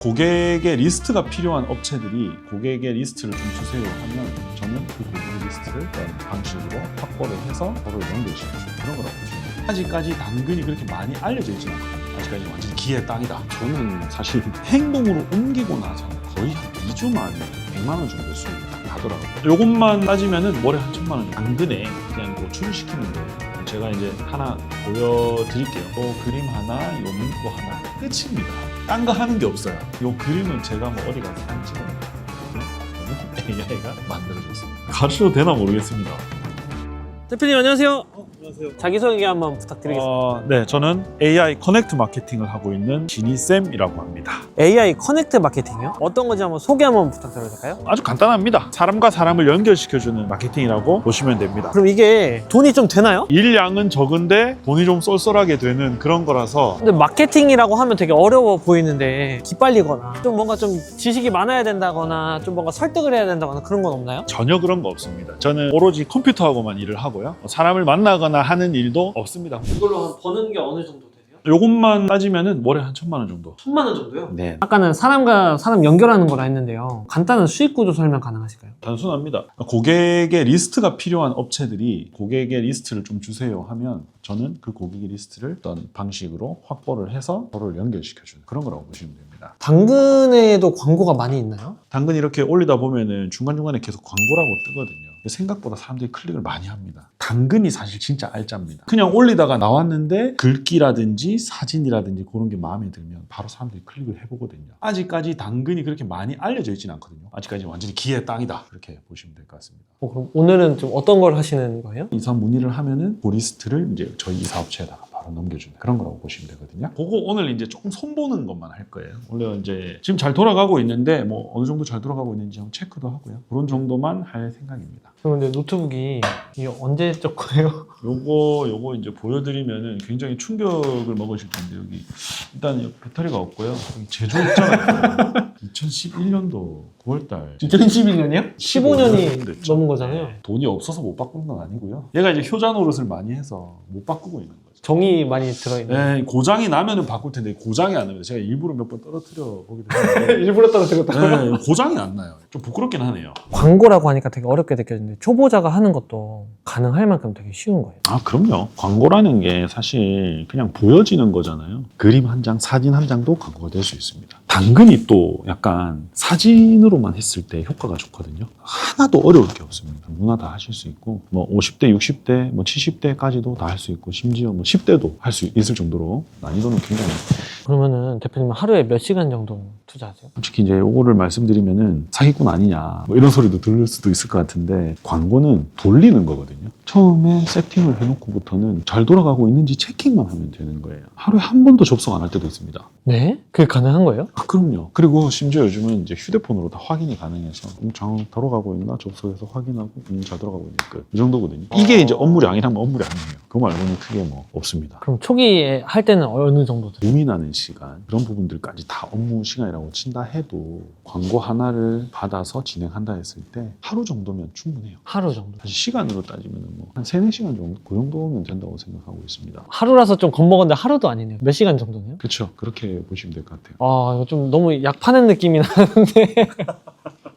고객의 리스트가 필요한 업체들이 고객의 리스트를 좀 주세요 하면 저는 그 고객의 리스트를 어떤 방식으로 확보를 해서 서로 연결시켜주는 그런 거라고 보시면 돼요. 아직까지 당근이 그렇게 많이 알려져 있지는 않거든요. 아직까지 완전 기회의 땅이다. 저는 사실 행동으로 옮기고 나서는 거의 한 2주 만에 100만 원 정도 수익이 딱 나더라고요. 이것만 따지면은 월에 한 1,000만 원 정도 당근에 그냥 노출을 시키는 거예요. 제가 이제 하나 보여드릴게요. 요 그림 하나, 요 문구 하나 끝입니다. 딴 거 하는 게 없어요. 요 그림은 제가 뭐 어디 가서 사진 찍어놓은 AI가 만들어줬습니다. 가르쳐도 되나 모르겠습니다. 대표님 안녕하세요. 안녕하세요. 자기소개 한번 부탁드리겠습니다. 네, 저는 AI 커넥트 마케팅을 하고 있는 지니쌤이라고 합니다. AI 커넥트 마케팅이요? 어떤 건지 한번 소개 한번 부탁드려도 될까요? 아주 간단합니다. 사람과 사람을 연결시켜주는 마케팅이라고 보시면 됩니다. 그럼 이게 돈이 좀 되나요? 일량은 적은데 돈이 좀 쏠쏠하게 되는 그런 거라서 근데 마케팅이라고 하면 되게 어려워 보이는데 기빨리거나 좀 뭔가 좀 지식이 많아야 된다거나 좀 뭔가 설득을 해야 된다거나 그런 건 없나요? 전혀 그런 거 없습니다. 저는 오로지 컴퓨터하고만 일을 하고요. 사람을 만나거나 하는 일도 없습니다. 이걸로 버는 게 어느 정도 되세요? 요것만 따지면은 월에 한 1,000만 원 정도. 1,000만 원 정도요? 네. 아까는 사람과 사람 연결하는 거라 했는데요. 간단한 수익 구조 설명 가능하실까요? 단순합니다. 고객의 리스트가 필요한 업체들이 고객의 리스트를 좀 주세요 하면 저는 그 고객의 리스트를 어떤 방식으로 확보를 해서 서로를 연결시켜주는 그런 거라고 보시면 됩니다. 당근에도 광고가 많이 있나요? 당근 이렇게 올리다 보면은 중간중간에 계속 광고라고 뜨거든요. 생각보다 사람들이 클릭을 많이 합니다. 당근이 사실 진짜 알짜입니다. 그냥 올리다가 나왔는데 글귀라든지 사진이라든지 그런 게 마음에 들면 바로 사람들이 클릭을 해보거든요. 아직까지 당근이 그렇게 많이 알려져 있지는 않거든요. 아직까지 완전히 기회의 땅이다. 그렇게 보시면 될 것 같습니다. 그럼 오늘은 좀 어떤 걸 하시는 거예요? 이사 문의를 하면은 그 리스트를 이제 저희 이사업체에다가 바로 넘겨주는 그런 거라고 보시면 되거든요. 그거 오늘 이제 조금 손보는 것만 할 거예요. 원래 이제 지금 잘 돌아가고 있는데 뭐 어느 정도 잘 돌아가고 있는지 한번 체크도 하고요. 그런 정도만 할 생각입니다. 그런데 노트북이 이게 언제 적 거예요? 요거 이제 보여드리면은 굉장히 충격을 먹으실 텐데 여기 일단 여기 배터리가 없고요. 여기 제조 있잖아요. 2011년도 9월달 2011년이요? 15년이 됐죠. 넘은 거잖아요. 돈이 없어서 못 바꾸는 건 아니고요. 얘가 이제 효자 노릇을 많이 해서 못 바꾸고 있는 거죠. 정이 많이 들어있는. 네, 고장이 나면은 바꿀 텐데 고장이 안 나면 제가 일부러 몇 번 떨어뜨려 보기도 했는데 일부러 떨어뜨렸다고? 네, 고장이 안 나요. 좀 부끄럽긴 하네요. 광고라고 하니까 되게 어렵게 느껴지는데 초보자가 하는 것도 가능할 만큼 되게 쉬운 거예요. 아, 그럼요. 광고라는 게 사실 그냥 보여지는 거잖아요. 그림 한 장, 사진 한 장도 광고가 될 수 있습니다. 당근이 또 약간 사진으로만 했을 때 효과가 좋거든요. 하나도 어려울 게 없습니다. 누구나 다 하실 수 있고 뭐 50대, 60대, 뭐 70대까지도 다 할 수 있고 심지어 뭐 10대도 할 수 있을 정도로 난이도는 굉장히 그러면은 대표님은 하루에 몇 시간 정도 투자하세요? 솔직히 이제 요거를 말씀드리면은 사기꾼 아니냐 뭐 이런 소리도 들을 수도 있을 것 같은데 광고는 돌리는 거거든요. 처음에 세팅을 해놓고부터는 잘 돌아가고 있는지 체킹만 하면 되는 거예요. 하루에 한 번도 접속 안 할 때도 있습니다. 네? 그게 가능한 거예요? 아, 그럼요. 그리고 심지어 요즘은 이제 휴대폰으로 다 확인이 가능해서 잘 돌아가고 있나 접속해서 확인하고 잘 돌아가고 있는 끝. 이 정도거든요. 이게 이제 업무량이라면 업무량이에요. 그거 말고는 크게 뭐 없습니다. 그럼 초기에 할 때는 어느 정도 돼요? 고민하는 시간 그런 부분들까지 다 업무 시간이라고 친다 해도 광고 하나를 받아서 진행한다 했을 때 하루 정도면 충분해요. 하루 정도. 사실 시간으로 따지면 뭐 한 3-4시간 정도 그 정도면 된다고 생각하고 있습니다. 하루라서 좀 겁먹었는데 하루도 아니네요. 몇 시간 정도네요? 그렇죠. 그렇게 보시면 될 것 같아요. 아, 이거 좀 너무 약 파는 느낌이 나는데.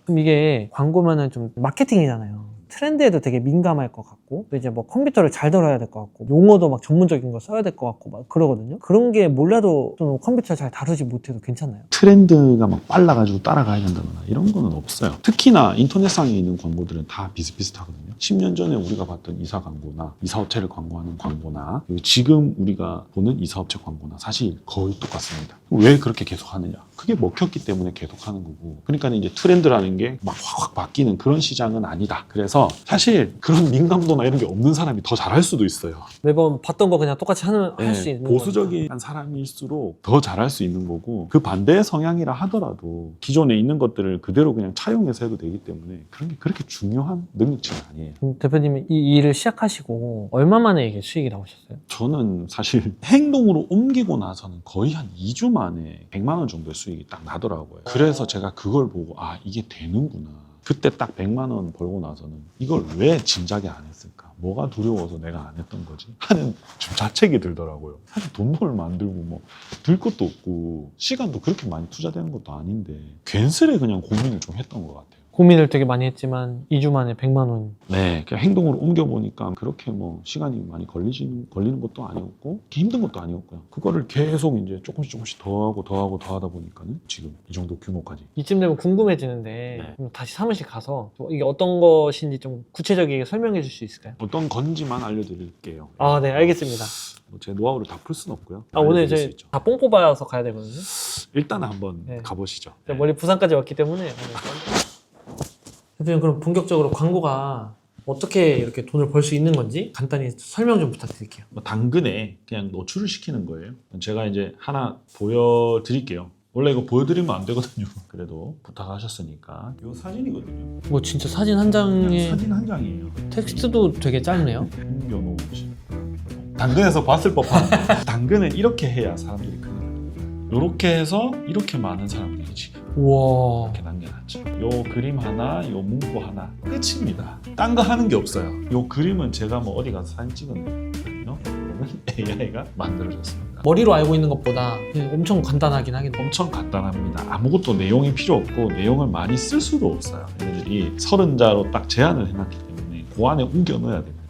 그럼 이게 광고면은 좀 마케팅이잖아요. 트렌드에도 되게 민감할 것 같고, 또 이제 뭐 컴퓨터를 잘 다뤄야 될 것 같고, 용어도 막 전문적인 거 써야 될 것 같고, 막 그러거든요. 그런 게 몰라도 좀 컴퓨터 잘 다루지 못해도 괜찮나요? 트렌드가 막 빨라가지고 따라가야 된다거나 이런 거는 없어요. 특히나 인터넷상에 있는 광고들은 다 비슷비슷하거든요. 10년 전에 우리가 봤던 이사 광고나 이사업체를 광고하는 광고나 그리고 지금 우리가 보는 이사업체 광고나 사실 거의 똑같습니다. 왜 그렇게 계속 하느냐? 그게 먹혔기 때문에 계속 하는 거고. 그러니까 이제 트렌드라는 게 막 확 바뀌는 그런 시장은 아니다. 그래서 사실 그런 민감도나 이런 게 없는 사람이 더 잘할 수도 있어요. 매번 봤던 거 그냥 똑같이 할 수 있는 보수적인 사람일수록 더 잘할 수 있는 거고 그 반대의 성향이라 하더라도 기존에 있는 것들을 그대로 그냥 차용해서 해도 되기 때문에 그런 게 그렇게 중요한 능력치는 아니에요. 그럼 대표님이 이 일을 시작하시고 얼마 만에 이게 수익이 나오셨어요? 저는 사실 행동으로 옮기고 나서는 거의 한 2주 만에 100만 원 정도의 수익이 딱 나더라고요. 그래서 제가 그걸 보고 아, 이게 되는구나. 그때 딱 100만 원 벌고 나서는 이걸 왜 진작에 안 했을까? 뭐가 두려워서 내가 안 했던 거지 하는 좀 자책이 들더라고요. 사실 돈벌 만들고 뭐 들 것도 없고 시간도 그렇게 많이 투자되는 것도 아닌데 괜스레 그냥 고민을 좀 했던 것 같아요. 고민을 되게 많이 했지만 2주 만에 100만 원. 네, 그냥 행동으로 옮겨보니까 그렇게 뭐 시간이 많이 걸리는 것도 아니었고 힘든 것도 아니었고요. 그거를 계속 이제 조금씩 더 하다 보니까는 지금 이 정도 규모까지. 이쯤 되면 궁금해지는데 그럼 다시 사무실 가서 이게 어떤 것인지 좀 구체적이게 설명해 줄 수 있을까요? 어떤 건지만 알려드릴게요. 아, 네, 알겠습니다. 제 노하우를 다 풀 수는 없고요. 오늘 알려드릴 수 저희 있죠. 다 뽕 뽑아서 가야 되거든요. 일단 한번 네. 가보시죠. 제가 멀리 부산까지 왔기 때문에. 대표님, 그럼 본격적으로 광고가 어떻게 이렇게 돈을 벌 수 있는 건지 간단히 설명 좀 부탁드릴게요. 뭐 당근에 그냥 노출을 시키는 거예요. 제가 이제 하나 보여드릴게요. 원래 이거 보여드리면 안 되거든요. 그래도 부탁하셨으니까. 이거 사진이거든요. 뭐 진짜 사진 한 장에 사진 한 장이에요. 텍스트도 되게 짧네요. 옮겨놓으시. 당근에서 봤을 법한. 당근은 이렇게 해야 사람들이 큰일 납니다. 이렇게 해서 이렇게 많은 사람들이 지금 우와. 이렇게 남겨놨죠. 요 그림 하나, 요 문구 하나 끝입니다. 딴 거 하는 게 없어요. 요 그림은 제가 뭐 어디 가서 사진 찍었거든요. 이거는 AI가 만들어졌습니다. 머리로 알고 있는 것보다 엄청 간단하긴 하겠네요. 엄청 간단합니다. 아무것도 내용이 필요 없고 내용을 많이 쓸 수도 없어요. 얘네들이 30자로 딱 제한을 해놨기 때문에 그 안에 우겨 넣어야 됩니다.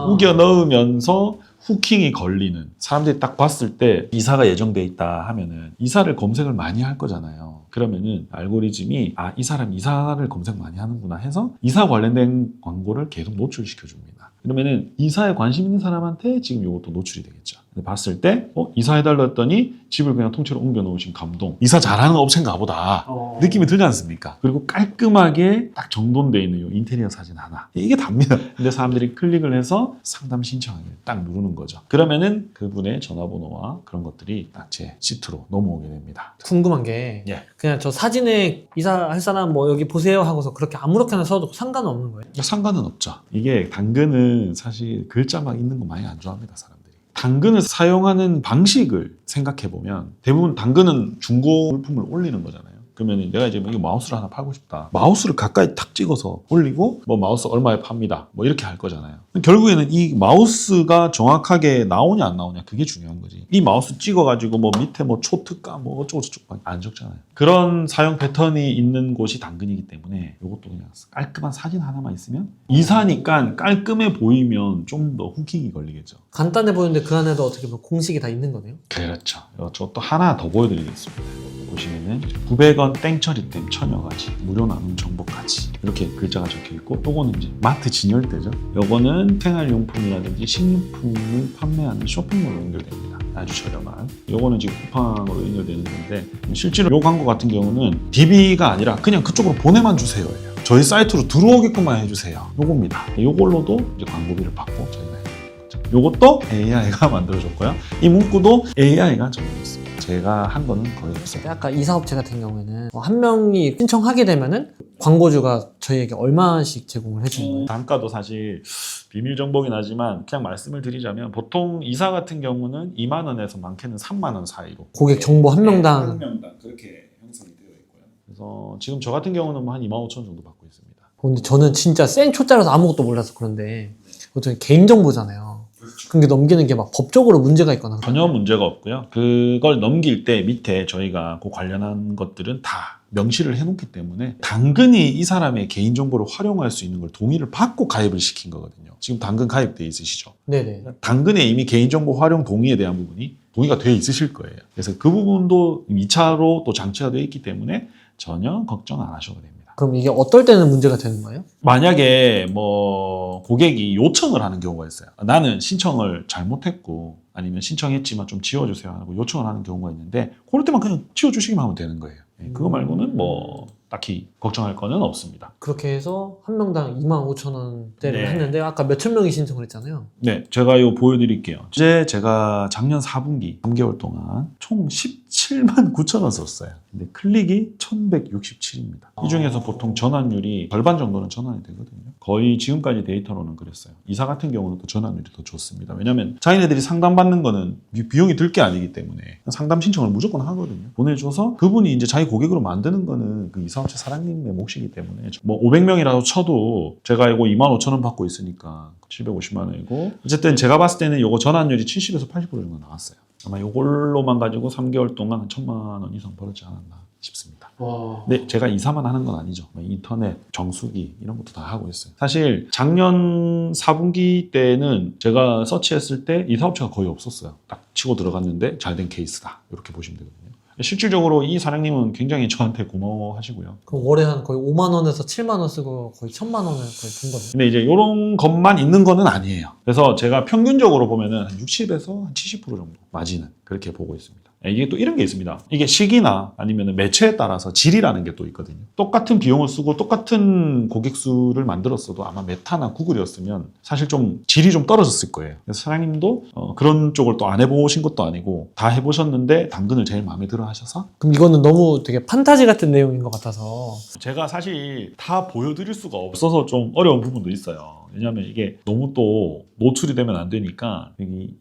우겨 넣으면서 후킹이 걸리는 사람들이 딱 봤을 때 이사가 예정돼 있다 하면은 이사를 검색을 많이 할 거잖아요. 그러면은 알고리즘이 이 사람 이사를 검색 많이 하는구나 해서 이사 관련된 광고를 계속 노출시켜 줍니다. 그러면은 이사에 관심 있는 사람한테 지금 이것도 노출이 되겠죠. 근데 봤을 때 이사해달라 했더니 집을 그냥 통째로 옮겨 놓으신 감동. 이사 잘하는 업체인가 보다. 느낌이 들지 않습니까? 그리고 깔끔하게 딱 정돈되어 있는 이 인테리어 사진 하나. 이게 답니다. 근데 사람들이 클릭을 해서 상담 신청하기를 딱 누르는 거죠. 그러면은 그분의 전화번호와 그런 것들이 딱 제 시트로 넘어오게 됩니다. 궁금한 게 그냥 저 사진에 이사할 사람 뭐 여기 보세요 하고서 그렇게 아무렇게나 써도 상관은 없는 거예요? 상관은 없죠. 이게 당근은 사실 글자 막 있는 거 많이 안 좋아합니다, 사람들이. 당근을 사용하는 방식을 생각해보면 대부분 당근은 중고 물품을 올리는 거잖아요. 그러면 내가 이제 이거 마우스를 하나 팔고 싶다. 마우스를 가까이 탁 찍어서 올리고 뭐 마우스 얼마에 팝니다. 뭐 이렇게 할 거잖아요. 결국에는 이 마우스가 정확하게 나오냐 안 나오냐 그게 중요한 거지. 이 마우스 찍어가지고 뭐 밑에 뭐 초특가 뭐 어쩌고저쩌고 안 적잖아요. 그런 사용 패턴이 있는 곳이 당근이기 때문에 이것도 그냥 깔끔한 사진 하나만 있으면 이사니까 깔끔해 보이면 좀 더 후킹이 걸리겠죠. 간단해 보이는데 그 안에도 어떻게 보면 공식이 다 있는 거네요? 그렇죠. 저 또 하나 더 보여드리겠습니다. 보시면은 900원 땡처리템 처녀가지 무료 나눔 정보까지 이렇게 글자가 적혀있고 요거는 이제 마트 진열대죠. 요거는 생활용품이라든지 식료품을 판매하는 쇼핑몰로 연결됩니다. 아주 저렴한. 요거는 지금 쿠팡으로 연결되는 건데 실제로 요 광고 같은 경우는 DB가 아니라 그냥 그쪽으로 보내만 주세요. 저희 사이트로 들어오게끔만 해주세요. 요겁니다. 요걸로도 이제 광고비를 받고 저희가 해야 되는 거죠. 요것도 AI가 만들어줬고요. 이 문구도 AI가 정리했습니다. 제가 한 거는 거의 없어요. 아까 이사업체 같은 경우에는 한 명이 신청하게 되면은 광고주가 저희에게 얼마씩 제공을 해주는 거예요? 단가도 사실 비밀 정보긴 하지만 그냥 말씀을 드리자면 보통 이사 같은 경우는 2만 원에서 많게는 3만 원 사이로 고객 정보 한 명당 한 명당 그렇게 형성이 되어 있고요. 그래서 지금 저 같은 경우는 뭐 한 2만 5천 정도 받고 있습니다. 근데 저는 진짜 생 초짜라서 아무것도 몰라서 그런데 어떤 개인정보잖아요. 그게 넘기는 게 막 법적으로 문제가 있거나 전혀 문제가 없고요. 그걸 넘길 때 밑에 저희가 그 관련한 것들은 다 명시를 해놓기 때문에 당근이 이 사람의 개인정보를 활용할 수 있는 걸 동의를 받고 가입을 시킨 거거든요. 지금 당근 가입돼 있으시죠? 네네. 당근에 이미 개인정보 활용 동의에 대한 부분이 동의가 되어 있으실 거예요. 그래서 그 부분도 2차로 또 장치가 되어 있기 때문에 전혀 걱정 안 하셔도 됩니다. 그럼 이게 어떨 때는 문제가 되는 거예요? 만약에 뭐 고객이 요청을 하는 경우가 있어요. 나는 신청을 잘못했고 아니면 신청했지만 좀 지워주세요 하고 요청을 하는 경우가 있는데 그럴 때만 그냥 지워주시기만 하면 되는 거예요. 그거 말고는 뭐 딱히 걱정할 거는 없습니다. 그렇게 해서 한 명당 25,000원대를 네. 했는데 아까 몇천 명이 신청을 했잖아요. 네, 제가 이거 보여드릴게요. 이제 제가 작년 4분기 3개월 동안 총 179,000원 썼어요. 근데 클릭이 1167입니다. 이 중에서 보통 전환율이 절반 정도는 전환이 되거든요. 거의 지금까지 데이터로는 그랬어요. 이사 같은 경우는 또 전환율이 더 좋습니다. 왜냐하면 자기네들이 상담받는 거는 비용이 들 게 아니기 때문에 상담 신청을 무조건 하거든요. 보내줘서 그분이 이제 자기 고객으로 만드는 거는 그 이사업체 사장님의 몫이기 때문에 뭐 500명이라도 쳐도 제가 이거 25,000원 받고 있으니까 750만 원이고 어쨌든 제가 봤을 때는 이거 전환율이 70에서 80% 정도 나왔어요. 아마 이걸로만 가지고 3개월 동안 한 1,000만 원 이상 벌었지 않았나 싶습니다. 와. 근데 제가 이사만 하는 건 아니죠. 인터넷, 정수기 이런 것도 다 하고 있어요. 사실 작년 4분기 때는 제가 서치했을 때 이사업체가 거의 없었어요. 딱 치고 들어갔는데 잘된 케이스다. 이렇게 보시면 되거든요. 실질적으로 이 사장님은 굉장히 저한테 고마워하시고요. 그럼 월에 한 거의 5만 원에서 7만 원 쓰고 거의 1,000만 원을 거의 번 거네요. 근데 이제 이런 것만 있는 거는 아니에요. 그래서 제가 평균적으로 보면은 한 60에서 한 70% 정도 마진은 그렇게 보고 있습니다. 이게 또 이런 게 있습니다. 이게 시기나 아니면 매체에 따라서 질이라는 게 또 있거든요. 똑같은 비용을 쓰고 똑같은 고객 수를 만들었어도 아마 메타나 구글이었으면 사실 좀 질이 좀 떨어졌을 거예요. 그래서 사장님도 그런 쪽을 또 안 해보신 것도 아니고 다 해보셨는데 당근을 제일 마음에 들어 하셔서 그럼 이거는 너무 되게 판타지 같은 내용인 것 같아서 제가 사실 다 보여드릴 수가 없어서 좀 어려운 부분도 있어요. 왜냐하면 이게 너무 또 노출이 되면 안 되니까 여기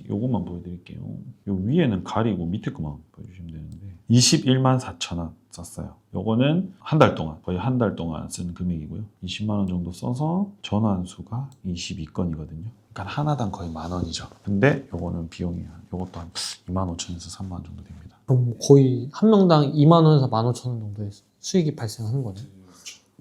요것만 보여드릴게요. 요 위에는 가리고 밑에 것만 보여주시면 되는데 21만 4천 원 썼어요. 요거는 한 달 동안 거의 한 달 동안 쓴 금액이고요. 20만 원 정도 써서 전환수가 22건이거든요. 그러니까 하나당 거의 10,000원이죠. 근데 요거는 비용이 요것도 한 25,000원에서 3만 원 정도 됩니다. 그럼 거의 한 명당 2만 원에서 15,000원 정도의 수익이 발생하는 거네요.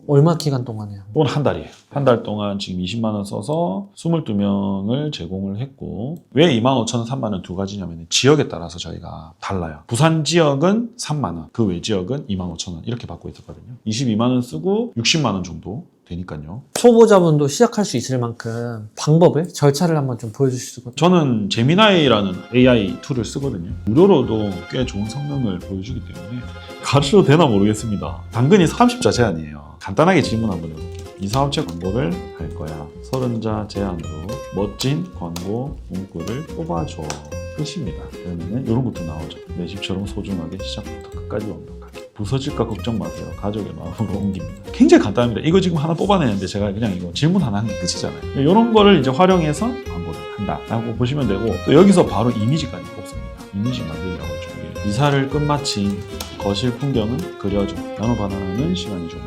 얼마 기간 동안에요? 이건 한 달이에요. 한 달 동안 지금 20만 원 써서 22명을 제공을 했고 왜 25,000원, 3만 원 두 가지냐면 지역에 따라서 저희가 달라요. 부산 지역은 3만 원, 그 외 지역은 25,000원 이렇게 받고 있었거든요. 22만 원 쓰고 60만 원 정도 되니까요. 초보자분도 시작할 수 있을 만큼 방법을, 절차를 한번 좀 보여주실 수 있을까요? 저는 제미나이라는 AI 툴을 쓰거든요. 무료로도 꽤 좋은 성능을 보여주기 때문에 가르쳐도 되나 모르겠습니다. 당근이 30자 제한이에요. 간단하게 질문 한번 해볼게요. 이사업체 광고를 할 거야. 30자 제한으로 멋진 광고 문구를 뽑아줘. 끝입니다. 그러면 이런 것도 나오죠. 내 집처럼 소중하게 시작부터 끝까지 완벽하게. 부서질까 걱정 마세요. 가족의 마음으로 옮깁니다. 굉장히 간단합니다. 이거 지금 하나 뽑아내는데 제가 그냥 이거 질문 하나 하는 게 끝이잖아요. 이런 거를 이제 활용해서 광고를 한다라고 보시면 되고 또 여기서 바로 이미지까지 뽑습니다. 이미지 만들려고 했죠. 이사를 끝마친 거실 풍경은 그려줘. 나노바나나는 시간이 좀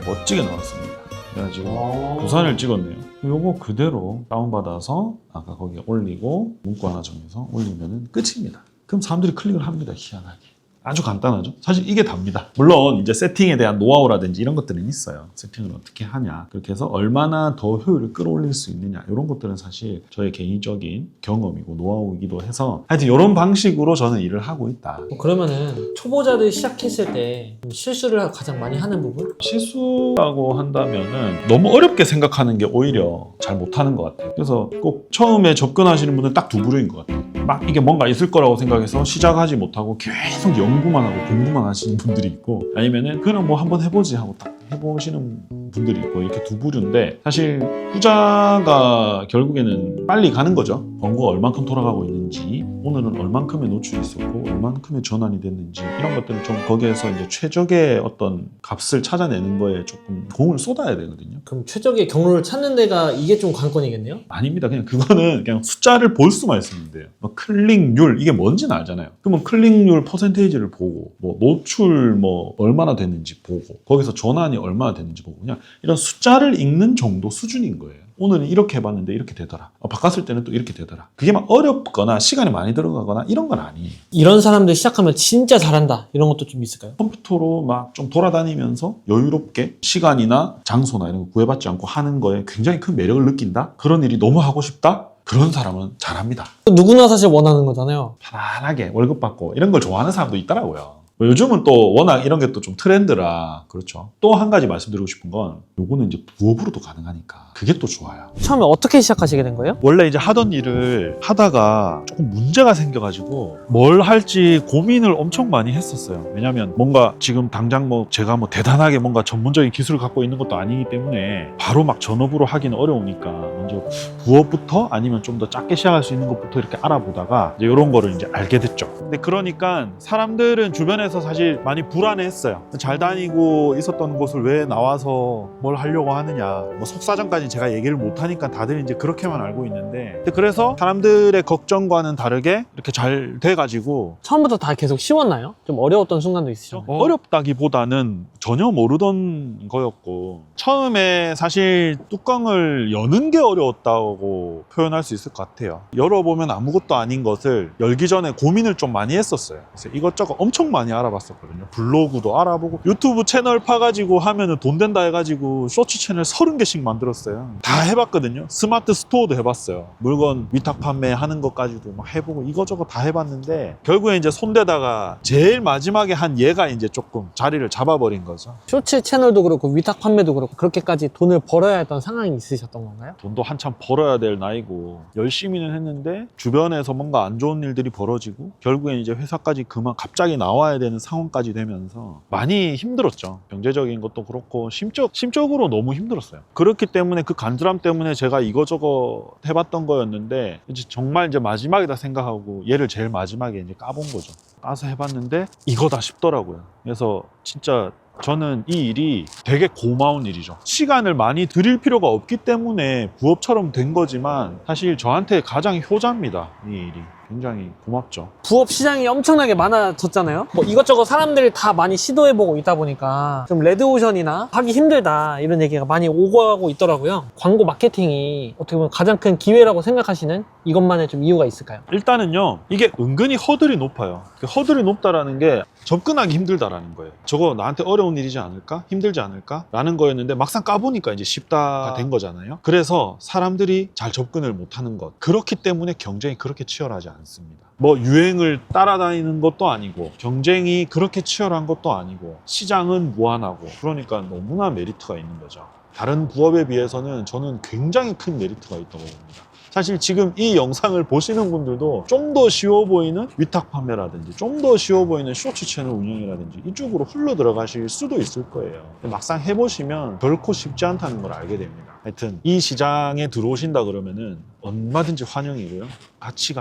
멋지게 나왔습니다. 그래가지고 부산을 찍었네요. 요거 그대로 다운받아서 아까 거기에 올리고 문구 하나 정해서 올리면 끝입니다. 그럼 사람들이 클릭을 합니다. 희한하게. 아주 간단하죠. 사실 이게 답니다. 물론 이제 세팅에 대한 노하우라든지 이런 것들은 있어요. 세팅을 어떻게 하냐, 그렇게 해서 얼마나 더 효율을 끌어올릴 수 있느냐, 이런 것들은 사실 저의 개인적인 경험이고 노하우이기도 해서 하여튼 이런 방식으로 저는 일을 하고 있다. 그러면은 초보자들이 시작했을 때 실수를 가장 많이 하는 부분? 실수라고 한다면은 너무 어렵게 생각하는 게 오히려 잘 못하는 것 같아요. 그래서 꼭 처음에 접근하시는 분은 딱 두 부류인 것 같아요. 막 이게 뭔가 있을 거라고 생각해서 시작하지 못하고 계속 연구만 하고 공부만 하시는 분들이 있고, 아니면은 그냥 뭐 한번 해보지 하고 딱 해보시는 분들이 있고, 이렇게 두 부류인데 사실 후자가 결국에는 빨리 가는 거죠. 광고가 얼만큼 돌아가고 있는지, 오늘은 얼만큼의 노출이 있었고 얼만큼의 전환이 됐는지, 이런 것들을 좀 거기에서 이제 최적의 어떤 값을 찾아내는 거에 조금 공을 쏟아야 되거든요. 그럼 최적의 경로를 찾는 데가 이게 좀 관건이겠네요? 아닙니다. 그냥 그거는 그냥 숫자를 볼 수만 있으면 돼요. 뭐 클릭률 이게 뭔지는 알잖아요. 그러면 클릭률 퍼센테이지를 보고, 뭐 노출 뭐 얼마나 됐는지 보고, 거기서 전환이 얼마나 됐는지 보고, 그냥 이런 숫자를 읽는 정도 수준인 거예요. 오늘은 이렇게 해봤는데 이렇게 되더라. 바꿨을 때는 또 이렇게 되더라. 그게 막 어렵거나 시간이 많이 들어가거나 이런 건 아니에요. 이런 사람들 시작하면 진짜 잘한다, 이런 것도 좀 있을까요? 컴퓨터로 막 좀 돌아다니면서 여유롭게 시간이나 장소나 이런 거 구애받지 않고 하는 거에 굉장히 큰 매력을 느낀다? 그런 일이 너무 하고 싶다? 그런 사람은 잘합니다. 누구나 사실 원하는 거잖아요. 편안하게 월급 받고 이런 걸 좋아하는 사람도 있더라고요. 요즘은 또 워낙 이런 게 또 좀 트렌드라. 그렇죠. 또 한 가지 말씀드리고 싶은 건, 요거는 이제 부업으로도 가능하니까 그게 또 좋아요. 처음에 어떻게 시작하시게 된 거예요? 원래 이제 하던 일을 하다가 조금 문제가 생겨가지고 뭘 할지 고민을 엄청 많이 했었어요. 왜냐면 뭔가 지금 당장 뭐 제가 뭐 대단하게 뭔가 전문적인 기술을 갖고 있는 것도 아니기 때문에 바로 막 전업으로 하기는 어려우니까 이제 부업부터 아니면 좀 더 작게 시작할 수 있는 것부터 이렇게 알아보다가 이제 이런 거를 이제 알게 됐죠. 근데 그러니까 사람들은 주변에서 사실 많이 불안해했어요. 잘 다니고 있었던 곳을 왜 나와서 뭘 하려고 하느냐. 뭐 속사정까지 제가 얘기를 못 하니까 다들 이제 그렇게만 알고 있는데, 근데 그래서 사람들의 걱정과는 다르게 이렇게 잘 돼가지고 처음부터 다 계속 쉬웠나요? 좀 어려웠던 순간도 있으시죠? 어렵다기보다는 전혀 모르던 거였고, 처음에 사실 뚜껑을 여는 게 어려웠다고 표현할 수 있을 것 같아요. 열어보면 아무것도 아닌 것을 열기 전에 고민을 좀 많이 했었어요. 그래서 이것저것 엄청 많이 알아봤었거든요. 블로그도 알아보고 유튜브 채널 파가지고 하면은 돈 된다 해가지고 쇼츠 채널 30개씩 만들었어요. 다 해봤거든요. 스마트 스토어도 해봤어요. 물건 위탁 판매하는 것까지도 막 해보고 이거저거 다 해봤는데, 결국에 이제 손대다가 제일 마지막에 한 얘가 이제 조금 자리를 잡아버린 거죠. 쇼츠 채널도 그렇고 위탁 판매도 그렇고 그렇게까지 돈을 벌어야 했던 상황이 있으셨던 건가요? 돈도 한참 벌어야 될 나이고 열심히는 했는데 주변에서 뭔가 안 좋은 일들이 벌어지고 결국엔 이제 회사까지 그만 갑자기 나와야 되는 상황까지 되면서 많이 힘들었죠. 경제적인 것도 그렇고 심적으로 너무 힘들었어요. 그렇기 때문에 그 간절함 때문에 제가 이거저거 해봤던 거였는데, 이제 정말 이제 마지막이다 생각하고 얘를 제일 마지막에 이제 까본 거죠. 까서 해봤는데 이거다 싶더라고요. 그래서 진짜 저는 이 일이 되게 고마운 일이죠. 시간을 많이 들일 필요가 없기 때문에 부업처럼 된 거지만 사실 저한테 가장 효자입니다. 이 일이. 굉장히 고맙죠. 부업 시장이 엄청나게 많아졌잖아요. 뭐 이것저것 사람들이 다 많이 시도해보고 있다 보니까 좀 레드오션이나 하기 힘들다 이런 얘기가 많이 오고 가고 있더라고요. 광고 마케팅이 어떻게 보면 가장 큰 기회라고 생각하시는 이것만의 좀 이유가 있을까요? 일단은요, 이게 은근히 허들이 높아요. 그 허들이 높다라는 게 접근하기 힘들다라는 거예요. 저거 나한테 어려운 일이지 않을까? 힘들지 않을까? 라는 거였는데 막상 까보니까 이제 쉽다가 된 거잖아요. 그래서 사람들이 잘 접근을 못하는 것. 그렇기 때문에 경쟁이 그렇게 치열하지 않습니다. 뭐 유행을 따라다니는 것도 아니고 경쟁이 그렇게 치열한 것도 아니고 시장은 무한하고, 그러니까 너무나 메리트가 있는 거죠. 다른 부업에 비해서는 저는 굉장히 큰 메리트가 있다고 봅니다. 사실 지금 이 영상을 보시는 분들도 좀 더 쉬워 보이는 위탁 판매라든지 좀 더 쉬워 보이는 쇼츠 채널 운영이라든지 이쪽으로 흘러 들어가실 수도 있을 거예요. 막상 해보시면 결코 쉽지 않다는 걸 알게 됩니다. 하여튼 이 시장에 들어오신다 그러면은 얼마든지 환영이고요. 같이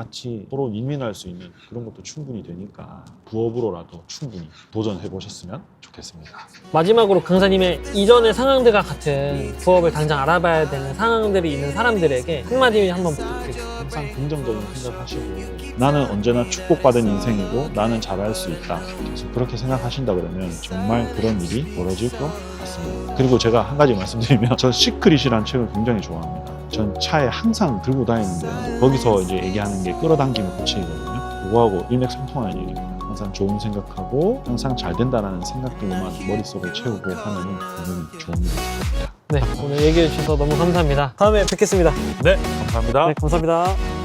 서로 윈윈할 수 있는 그런 것도 충분히 되니까 부업으로라도 충분히 도전해 보셨으면 좋겠습니다. 마지막으로 강사님의 이전의 상황들과 같은 부업을 당장 알아봐야 되는 상황들이 있는 사람들에게 한마디 한번 부탁드립니다. 항상 긍정적인 생각하시고 나는 언제나 축복받은 인생이고 나는 잘할 수 있다. 그래서 그렇게 생각하신다 그러면 정말 그런 일이 벌어질 것 같습니다. 그리고 제가 한 가지 말씀드리면 저 시크릿이라는 책을 굉장히 좋아합니다. 전 차에 항상 들고 다니는데요. 거기서 이제 얘기하는 게 끌어당기는 법칙이거든요. 그거하고 일맥상통하는 얘기입니다. 항상 좋은 생각하고 항상 잘 된다는 생각들만 머릿속에 채우고 하면 굉장히 좋은 일이 됩니다. 네, 오늘 얘기해 주셔서 너무 감사합니다. 다음에 뵙겠습니다. 네, 감사합니다. 네, 감사합니다.